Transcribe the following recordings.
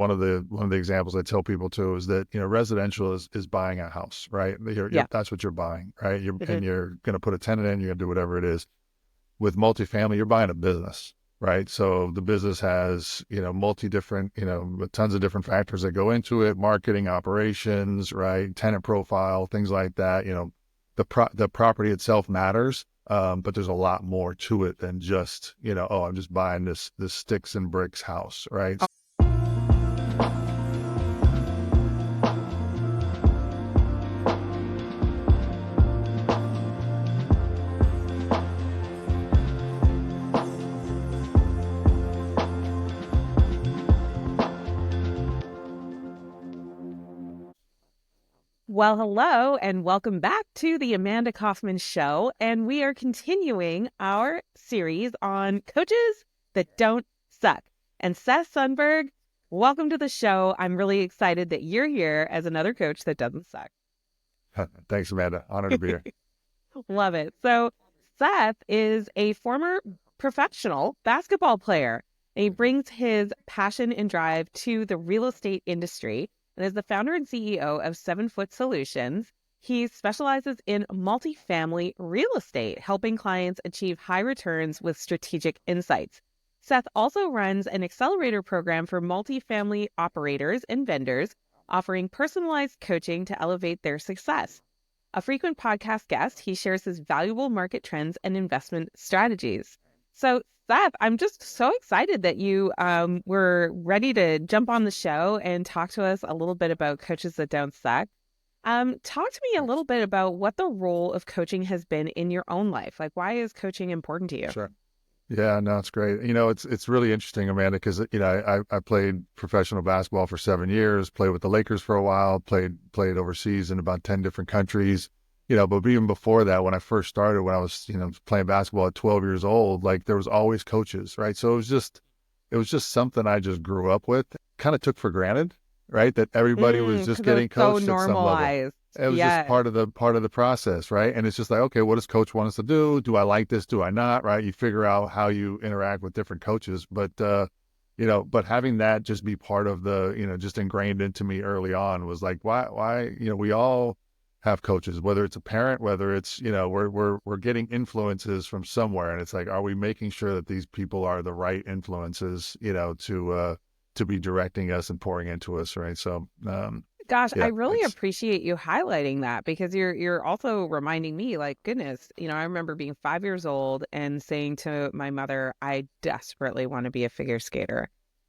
one of the examples I tell people too is that, residential is buying a house, right? Yeah. That's what you're buying, right? Mhm. And you're going to put a tenant in, you're going to do whatever it is. With multifamily, you're buying a business, right? So the business has, multi-different, tons of different factors that go into it, marketing, operations, right? Tenant profile, things like that. The property itself matters, but there's a lot more to it than just, oh, I'm just buying this sticks and bricks house, right? Well, hello, and welcome back to the Amanda Kaufman Show. And we are continuing our series on coaches that don't suck. And Seth Sundberg, welcome to the show. I'm really excited that you're here as another coach that doesn't suck. Thanks, Amanda. Honored to be here. Love it. So, Seth is a former professional basketball player, and he brings his passion and drive to the real estate industry. And as the founder and CEO of 7 Foot Solutions, he specializes in multifamily real estate, helping clients achieve high returns with strategic insights. Seth also runs an accelerator program for multifamily operators and vendors, offering personalized coaching to elevate their success. A frequent podcast guest, he shares his valuable market trends and investment strategies. So, Seth, I'm just so excited that you were ready to jump on the show and talk to us a little bit about coaches that don't suck. Talk to me a little bit about what the role of coaching has been in your own life. Like, why is coaching important to you? Sure. Yeah, no, it's great. It's really interesting, Amanda, because I played professional basketball for 7 years, played with the Lakers for a while, played overseas in about 10 different countries. But even before that, when I first started, when I was playing basketball at 12 years old, like there was always coaches, right? So it was just something I just grew up with, kind of took for granted, right? That everybody was just Because it was getting so coached at some level. normalized. It was just Yes. part of the process, right? And it's just like, okay, what does coach want us to do? Do I like this? Do I not? Right? You figure out how you interact with different coaches, but having that just be part of the, just ingrained into me early on was like, why, we all have coaches, whether it's a parent, whether it's, we're getting influences from somewhere, and it's like, are we making sure that these people are the right influences, to be directing us and pouring into us, right? So, Gosh, I yeah, really it's appreciate you highlighting that because you're also reminding me, like, goodness, I remember being 5 years old and saying to my mother, I desperately want to be a figure skater.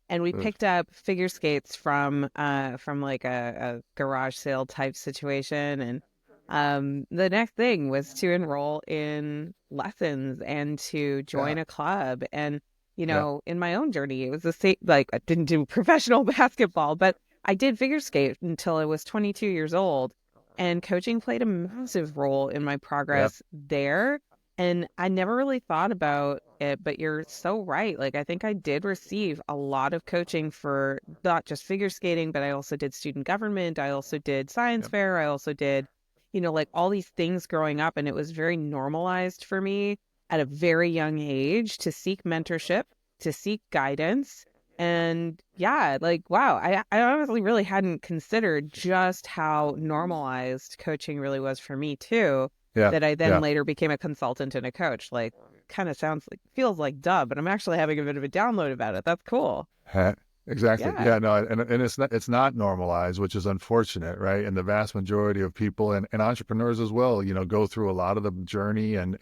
And we uh, picked up figure skates from like a garage sale type situation. And the next thing was to enroll in lessons and to yeah, join a club. And yeah, in my own journey, it was the same, like I didn't do professional basketball, but I did figure skate until I was 22 years old, and coaching played a massive role in my yeah, progress there. And I never really thought about it, but you're so right. Like, I think I did receive a lot of coaching for not just figure skating, but I also did student government. I also did science yeah, fair. I also did, like all these things growing up. And it was very normalized for me at a very young age to seek mentorship, to seek guidance. And yeah, like, wow, I honestly really hadn't considered just how normalized coaching really was for me too, yeah, that I then yeah. later became a consultant and a coach. Like, kind of sounds like, feels like duh, but I'm actually having a bit of a download about it. That's cool. Ha- Exactly. Yeah. Yeah, no, and it's not normalized, which is unfortunate, right? And the vast majority of people and entrepreneurs as well, go through a lot of the journey and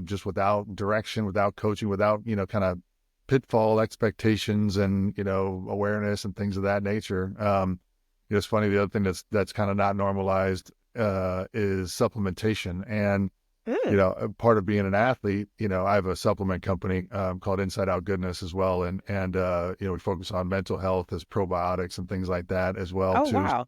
just without direction, without coaching, without, kind of pitfall expectations and, awareness and things of that nature. It's funny, the other thing that's kind of not normalized is supplementation. And Mm. part of being an athlete, I have a supplement company called Inside Out Goodness as well, and we focus on mental health as probiotics and things like that as well Oh, too. wow.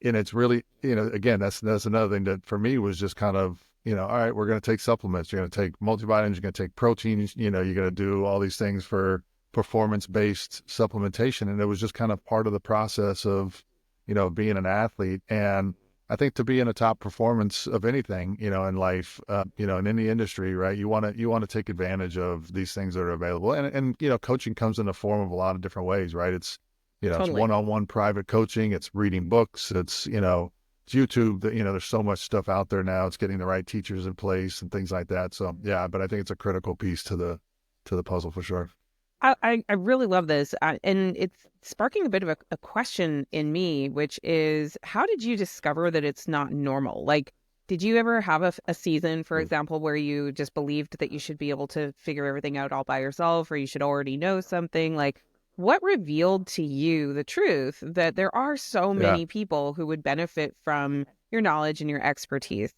And it's really, again, that's another thing that for me was just kind of, all right, we're going to take supplements, you're going to take multivitamins, you're going to take proteins, you're going to do all these things for performance-based supplementation, and it was just kind of part of the process of, being an athlete. And I think to be in a top performance of anything, in life, in any industry, right? You want to take advantage of these things that are available, and coaching comes in the form of a lot of different ways, right? It's Totally. one-on-one private coaching, it's reading books, it's YouTube. That there's so much stuff out there now. It's getting the right teachers in place and things like that. So yeah, but I think it's a critical piece to the puzzle for sure. I really love this. And it's sparking a bit of a question in me, which is how did you discover that it's not normal? Like, did you ever have a season, for example, where you just believed that you should be able to figure everything out all by yourself, or you should already know something? Like, what revealed to you the truth that there are so Yeah. many people who would benefit from your knowledge and your expertise?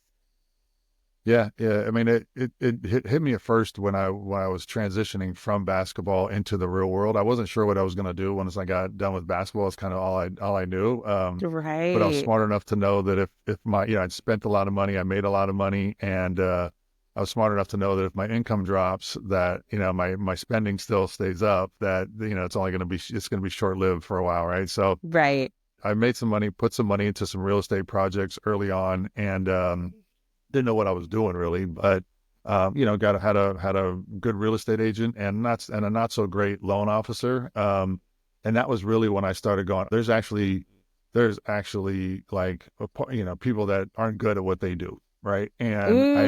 Yeah, yeah. I mean, it hit me at first when I was transitioning from basketball into the real world. I wasn't sure what I was going to do once I got done with basketball. It's kind of all I knew. But I was Right. smart enough to know that if my I'd spent a lot of money, I made a lot of money, and I was smart enough to know that if my income drops, that my spending still stays up. That it's going to be short lived for a while, right? So Right. I made some money, put some money into some real estate projects early on, and didn't know what I was doing really, but had a good real estate agent and a not so great loan officer. And that was really when I started going, there's actually like people that aren't good at what they do, right? And Ooh. I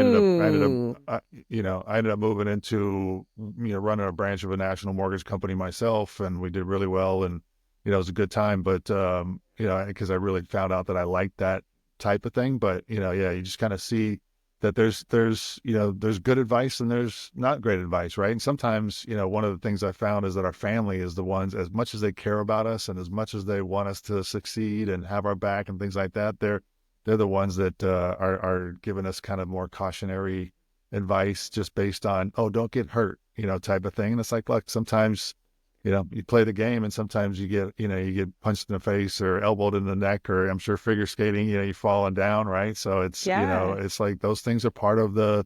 ended up moving into running a branch of a national mortgage company myself, and we did really well, and it was a good time. But because I really found out that I liked that type of thing. But yeah, you just kind of see that there's good advice and there's not great advice, right? And sometimes, one of the things I found is that our family is the ones, as much as they care about us and as much as they want us to succeed and have our back and things like that, they're the ones that are giving us kind of more cautionary advice just based on, oh, don't get hurt, type of thing. And it's like, look, sometimes you play the game and sometimes you get punched in the face or elbowed in the neck, or I'm sure figure skating, you're falling down, right? So Yeah, it's like those things are part of the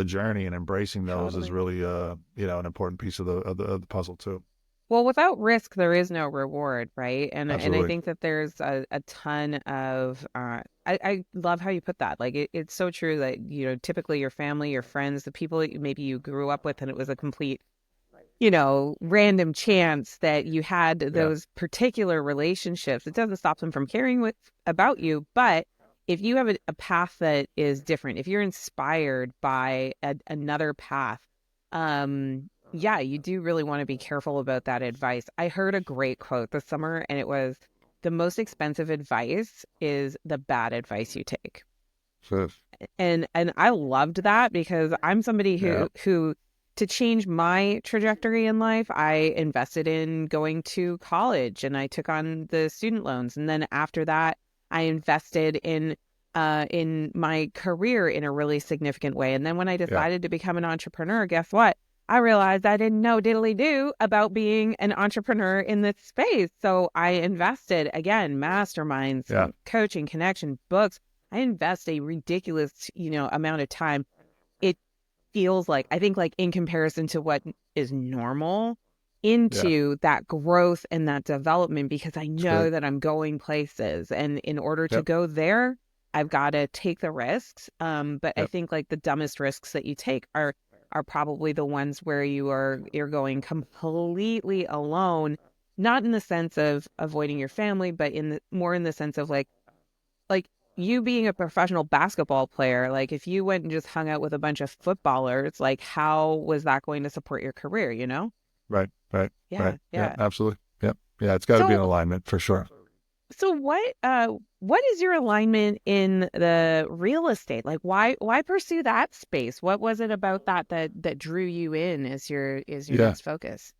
journey, and embracing those is totally. really an important piece of the puzzle too. Well, without risk, there is no reward, right? And I Absolutely. think that there's a ton of I love how you put that. Like it's so true that, typically your family, your friends, the people that maybe you grew up with, and it was a complete, random chance that you had Yeah. those particular relationships. It doesn't stop them from caring about you, but if you have a path that is different, if you're inspired by another path, yeah, you do really want to be careful about that advice. I heard a great quote this summer, and it was, the most expensive advice is the bad advice you take. So, And I loved that because I'm somebody yeah. who to change my trajectory in life, I invested in going to college and I took on the student loans. And then after that, I invested in my career in a really significant way. And then when I Yeah. decided to become an entrepreneur, guess what? I realized I didn't know diddly do about being an entrepreneur in this space. So I invested again, masterminds, Yeah. coaching, connection, books. I invest a ridiculous, amount of time. It feels like, I think, like in comparison to what is normal, Yeah. into that growth and that development, because I It's know great. that I'm going places. And in order to Yep. go there, I've got to take the risks. But I Yep. think like the dumbest risks that you take are probably the ones where you're going completely alone, not in the sense of avoiding your family, but more in the sense of like you being a professional basketball player, like if you went and just hung out with a bunch of footballers, like how was that going to support your career, you know? Right. Right. Yeah, Right. Yeah. yeah. Absolutely. Yep. Yeah. It's got to be in So alignment for sure. so what is your alignment in the real estate? Like why pursue that space? What was it about that drew you in as your Yeah. next focus?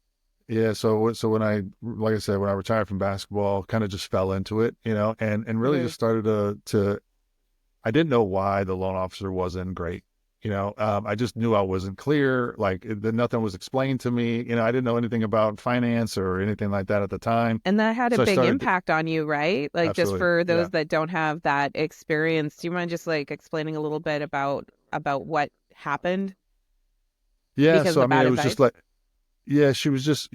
Yeah, so when like I said, when I retired from basketball, kind of just fell into it, and really Hmm. just started to I didn't know why the loan officer wasn't great. I just knew I wasn't clear. Like nothing was explained to me. I didn't know anything about finance or anything like that at the time. And that had a So I big started, impact on you, right? Like just absolutely, for yeah, those that don't have that experience, do you mind just like explaining a little bit about what happened yeah. because of So I the mean, bad it was just advice? like, yeah, she was just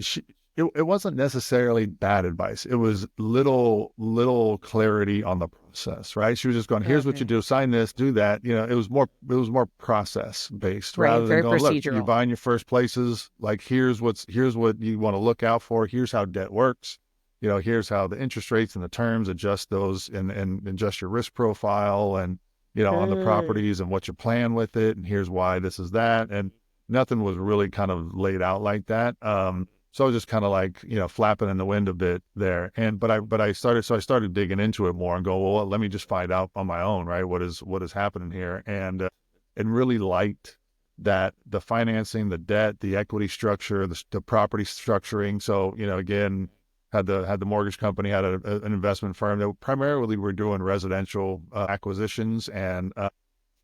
it wasn't necessarily bad advice. It was little clarity on the process, right? She was just going, here's what you Okay. do, sign this, do that. It was more process based Right. rather than Very going, look, you're procedural. buying your first places, like here's what you want to look out for, here's how debt works. Here's how the interest rates and the terms adjust those and adjust your risk profile and on the Mm. properties and what your plan with it, and here's why this is that. And nothing was really kind of laid out like that. So I was just kind of like, flapping in the wind a bit there. But I started digging into it more and go, well, let me just find out on my own, right? What is happening here? And really liked that the financing, the debt, the equity structure, the property structuring. So, again, had the mortgage company, had an investment firm that primarily were doing residential acquisitions and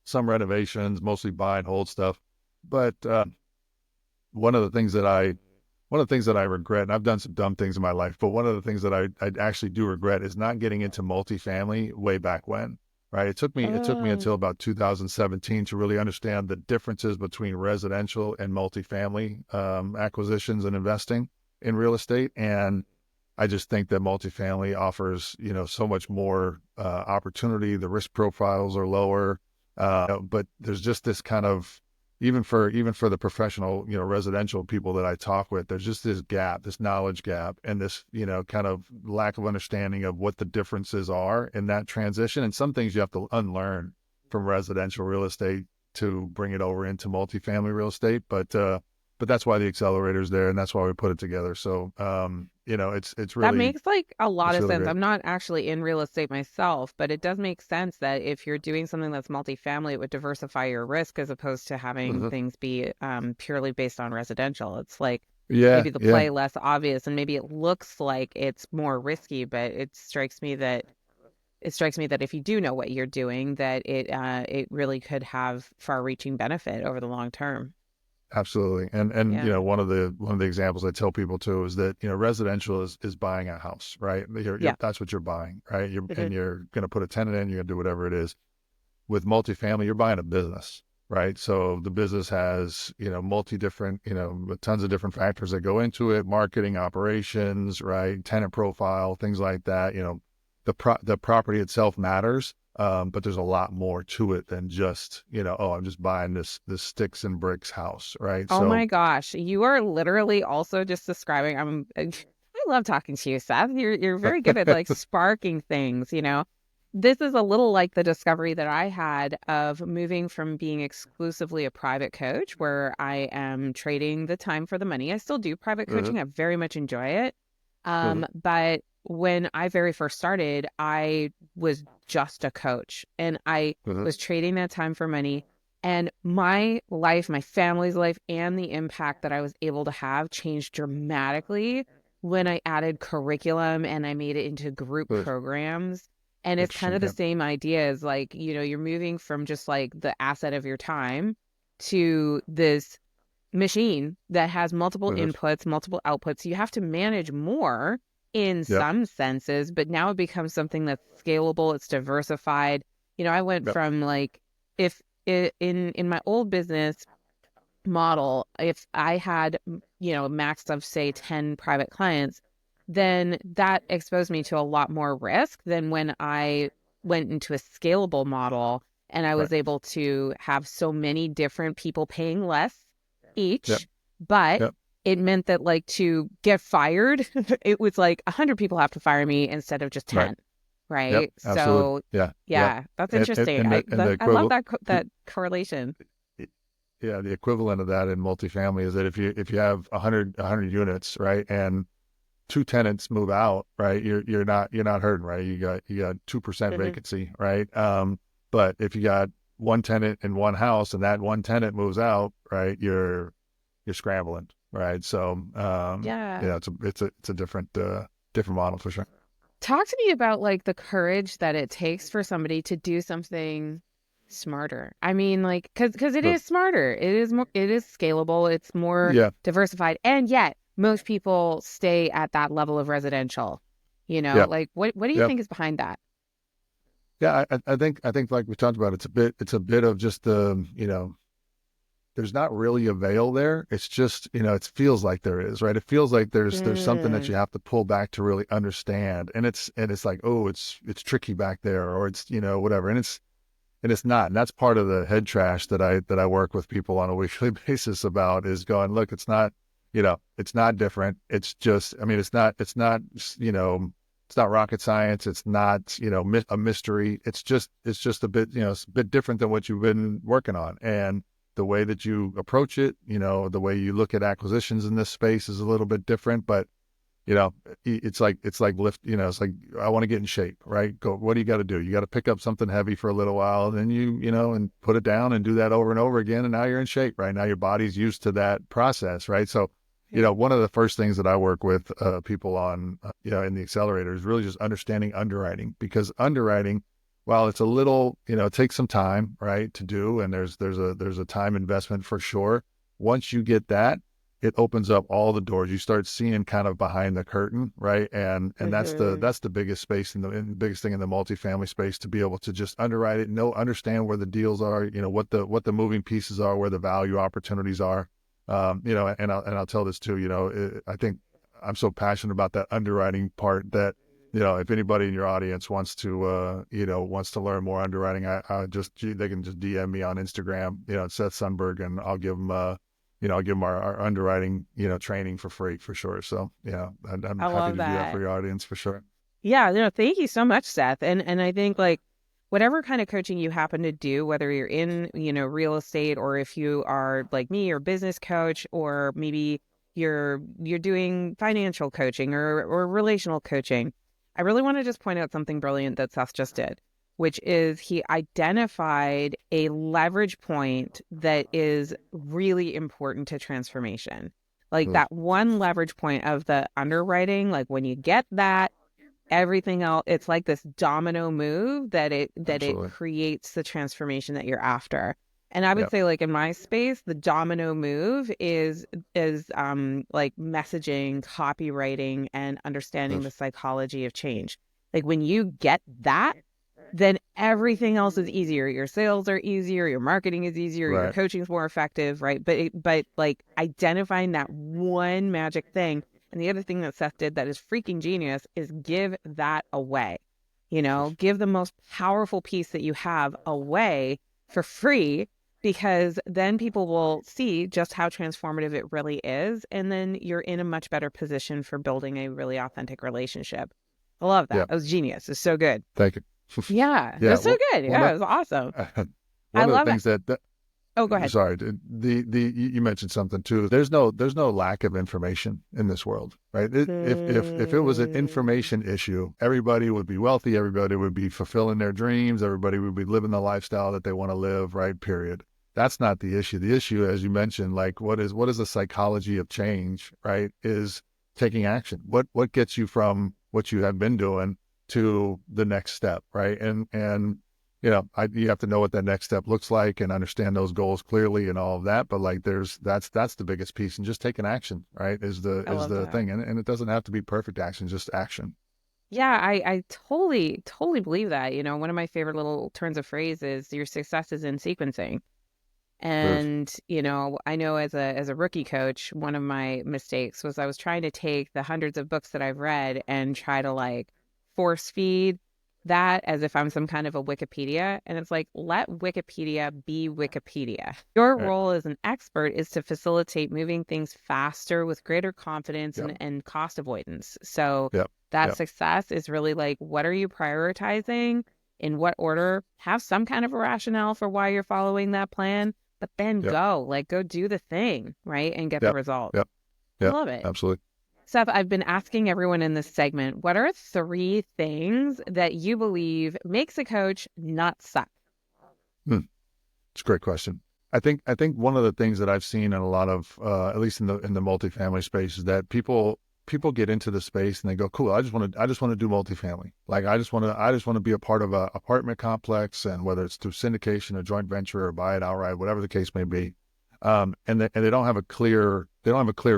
some renovations, mostly buy and hold stuff. But one of the things that I one of the things that I regret, and I've done some dumb things in my life, but one of the things that I actually do regret is not getting into multifamily way back when. Right. It took me Oh. until about 2017 to really understand the differences between residential and multifamily acquisitions and investing in real estate. And I just think that multifamily offers, so much more opportunity. The risk profiles are lower, but there's just this kind of even for the professional, residential people that I talk with, there's just this gap, this knowledge gap, and this, kind of lack of understanding of what the differences are in that transition. And some things you have to unlearn from residential real estate to bring it over into multifamily real estate. But that's why the accelerator's there, and that's why we put it together. So, it's That really makes like a lot it's of really sense. great. I'm not actually in real estate myself, but it does make sense that if you're doing something that's multifamily, it would diversify your risk as opposed to having Hmm. things be purely based on residential. It's like Yeah, maybe the yeah, play less obvious and maybe it looks like it's more risky, but it strikes me that if you do know what you're doing, that it really could have far-reaching benefit over the long term. absolutely. And Yeah. one of the examples I tell people too is that residential is buying a house, right? Yeah. That's what you're buying, right? Hmm. You're going to put a tenant in, you're going to do whatever it is. With multifamily, you're buying a business, right? So the business has multi different tons of different factors that go into it: marketing, operations, right? Tenant profile, things like that. The property itself matters, but there's a lot more to it than just oh, I'm just buying this sticks and bricks house, right? Oh So my gosh, you are literally also just describing. I love talking to you, Seth. You're very good at like sparking things. This is a little like the discovery that I had of moving from being exclusively a private coach, where I am trading the time for the money. I still do private Mhm, coaching. I very much enjoy it. mhm, But when I very first started, I was just a coach and I mhm, was trading that time for money. And my life, my family's life, and the impact that I was able to have changed dramatically when I added curriculum and I made it into group mhm. programs. And it's kind Interesting. of the Yeah. same idea as like, you're moving from just like the asset of your time to this machine that has multiple Mhm. inputs, multiple outputs. You have to manage more in Yep. some senses, but now it becomes something that's scalable, it's diversified. I went Yep. from like if in my old business model, if I had, a max of say 10 private clients, then that exposed me to a lot more risk than when I went into a scalable model and I Right. was able to have so many different people paying less Yep. each, but Yep. it meant that like to get fired, it was like 100 people have to fire me instead of just Right. 10, Yep. right? Absolutely. So Yeah. Yep. yeah, that's And interesting. and I the and the I love equivalent. that correlation. Yeah, the equivalent of that in multifamily is that if you have 100 units, right, and two tenants move out, right, you're not hurting, right? You got 2% Hmm. vacancy, right? But if you got one tenant in one house and that one tenant moves out, right, you're scrambling, right? So Yeah. it's a different model for sure. Talk to me about like the courage that it takes for somebody to do something smarter. I mean, like, because it But is smarter. It is scalable. It's more yeah, diversified, and yet most people stay at that level of residential. yeah, Like what do you yeah. think is behind that? Yeah, I think like we talked about, it's a bit of just the there's not really a veil there. It's just, it feels like there is, right? It feels like there's something that Mm, you have to pull back to really understand. And it's like, oh, it's tricky back there, or it's, whatever. And it's not. And that's part of the head trash that I work with people on a weekly basis about, is going, look, it's not, it's not different. It's just, I mean, it's not rocket science. It's not, a mystery. It's just a bit, it's a bit different than what you've been working on. And the way that you approach it, the way you look at acquisitions in this space is a little bit different, but you know, it's like lift, it's like, I want to get in shape, right? Go, what do you got to do? You got to pick up something heavy for a little while, and then and put it down and do that over and over again. And now you're in shape, right? Now your body's used to that process, right? So, one of the first things that I work with people on, in the accelerator is really just understanding underwriting, because underwriting, while it's a little, it takes some time, right, to do, and there's a time investment for sure. Once you get that, it opens up all the doors. You start seeing kind of behind the curtain, right? And that's the mhm. that's the biggest space and the biggest thing in the multifamily space, to be able to just underwrite it, understand where the deals are, what the moving pieces are, where the value opportunities are. And I'll tell this too. I think I'm so passionate about that underwriting part that, if anybody in your audience wants to learn more underwriting, they can just DM me on Instagram, it's Seth Sundberg, and I'll give them our underwriting, training for free, for sure. So, I'm I happy love to do that for that. your audience, for sure. Yeah, thank you so much, Seth. And I think like whatever kind of coaching you happen to do, whether you're in, real estate, or if you are like me or business coach, or maybe you're doing financial coaching or relational coaching, I really want to just point out something brilliant that Seth just did, which is he identified a leverage point that is really important to transformation. Like Mm, that one leverage point of the underwriting, like when you get that, everything else, it's like this domino move that it absolutely. creates the transformation that you're after. And I would Yeah. say like in my space, the domino move is like messaging, copywriting, and understanding the Yes. psychology of change. Like when you get that, then everything else is easier. Your sales are easier, your marketing is easier, your Right. coaching is more effective, right? But like identifying that one magic thing. And the other thing that Seth did that is freaking genius is give that away. Yes. Give the most powerful piece that you have away for free, because then people will see just how transformative it really is. And then you're in a much better position for building a really authentic relationship. I love that. Yeah. That was genius. It's so good. Thank you. Yeah, it Yeah. was so Well, good. one Yeah, of it was awesome. I one of the love it. things that Oh, go ahead. sorry, you mentioned something too. There's no lack of information in this world, right? If it was an Hmm. information issue, everybody would be wealthy, everybody would be fulfilling their dreams, everybody would be living the lifestyle that they want to live, right? Period. That's not the issue. The issue, as you mentioned, like what is the psychology of change, right? Is taking action. What gets you from what you have been doing to the next step, right? And you have to know what that next step looks like and understand those goals clearly and all of that. But like, that's the biggest piece, and just taking action, right, is the I is love the that. thing, and it doesn't have to be perfect action, just action. Yeah, I totally, totally believe that. One of my favorite little turns of phrase is your success is in sequencing. Yes. And, I know as a rookie coach, one of my mistakes was I was trying to take the hundreds of books that I've read and try to like force feed that as if I'm some kind of a Wikipedia. And it's like, let Wikipedia be Wikipedia. Your Right. role as an expert is to facilitate moving things faster with greater confidence Yep. and cost avoidance. So Yep. that Yep. success is really like, what are you prioritizing? In what order? Have some kind of a rationale for why you're following that plan, but then Yep. go do the thing, right? And get the Yep. result. Yep. I Yep. love it. Absolutely. Seth, I've been asking everyone in this segment, what are three things that you believe makes a coach not suck? Hmm. It's a great question. I think one of the things that I've seen in a lot of, at least in the multifamily space, is that people get into the space and they go, cool, I just want to do multifamily. Like, I just want to be a part of a apartment complex, and whether it's through syndication or joint venture or buy it outright, whatever the case may be. And they don't have a clear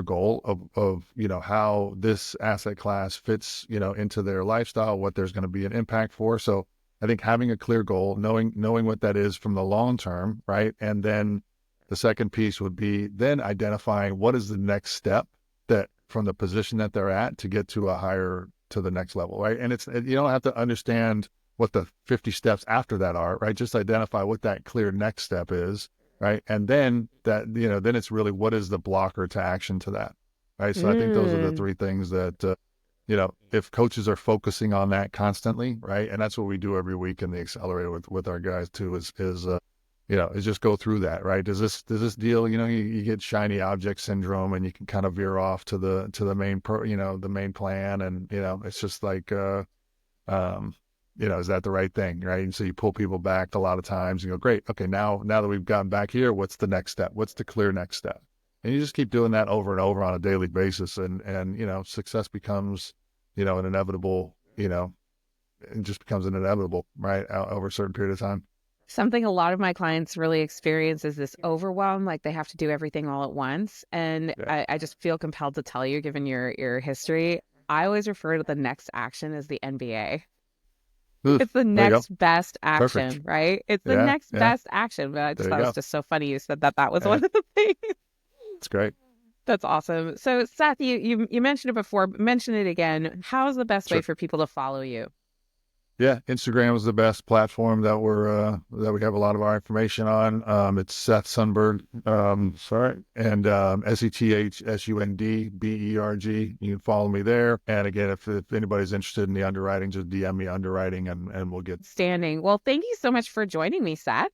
goal of how this asset class fits, into their lifestyle, what there's going to be an impact for. So I think having a clear goal, knowing what that is from the long term, right? And then The second piece would be then identifying what is the next step that from the position that they're at to get to a higher, to the next level, right? And you don't have to understand what the 50 steps after that are, right? Just identify what that clear next step is, right? And then then it's really what is the blocker to action to that, right? So I think those are the Mm. three things that, if coaches are focusing on that constantly, right? And that's what we do every week in the accelerator with our guys too, is just go through that, right? Does this deal, you get shiny object syndrome and you can kind of veer off to the the main plan. And, it's just like, is that the right thing? Right. And so you pull people back a lot of times and go, great. Okay. Now that we've gotten back here, what's the next step? What's the clear next step? And you just keep doing that over and over on a daily basis. And, success becomes, an inevitable, it just becomes an inevitable, right? Over a certain period of time. Something a lot of my clients really experience is this overwhelm, like they have to do everything all at once. And Yeah. I just feel compelled to tell you, given your history, I always refer to the next action as the NBA. Ooh, It's the there you go. next best Perfect. action, right? It's the Yeah. next Yeah. best action. But I just There you thought it was go. just so funny you said that was Yeah. one of the things. It's great. That's awesome. So Seth, you mentioned it before, but mention it again. How's the best way Sure. for people to follow you? Yeah, Instagram is the best platform that we have a lot of our information on. It's Seth Sundberg, sorry, and SethSundberg. You can follow me there. And again, if anybody's interested in the underwriting, just DM me underwriting, and we'll get. Standing. Well, thank you so much for joining me, Seth.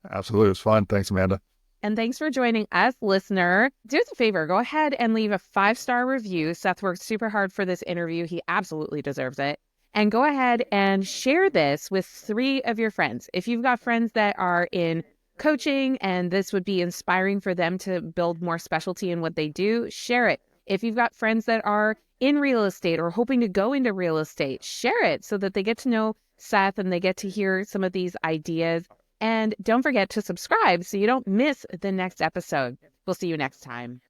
Absolutely, it was fun. Thanks, Amanda. And thanks for joining us, listener. Do us a favor, go ahead and leave a 5-star review. Seth worked super hard for this interview. He absolutely deserves it. And go ahead and share this with 3 of your friends. If you've got friends that are in coaching and this would be inspiring for them to build more specialty in what they do, share it. If you've got friends that are in real estate or hoping to go into real estate, share it so that they get to know Seth and they get to hear some of these ideas. And don't forget to subscribe so you don't miss the next episode. We'll see you next time.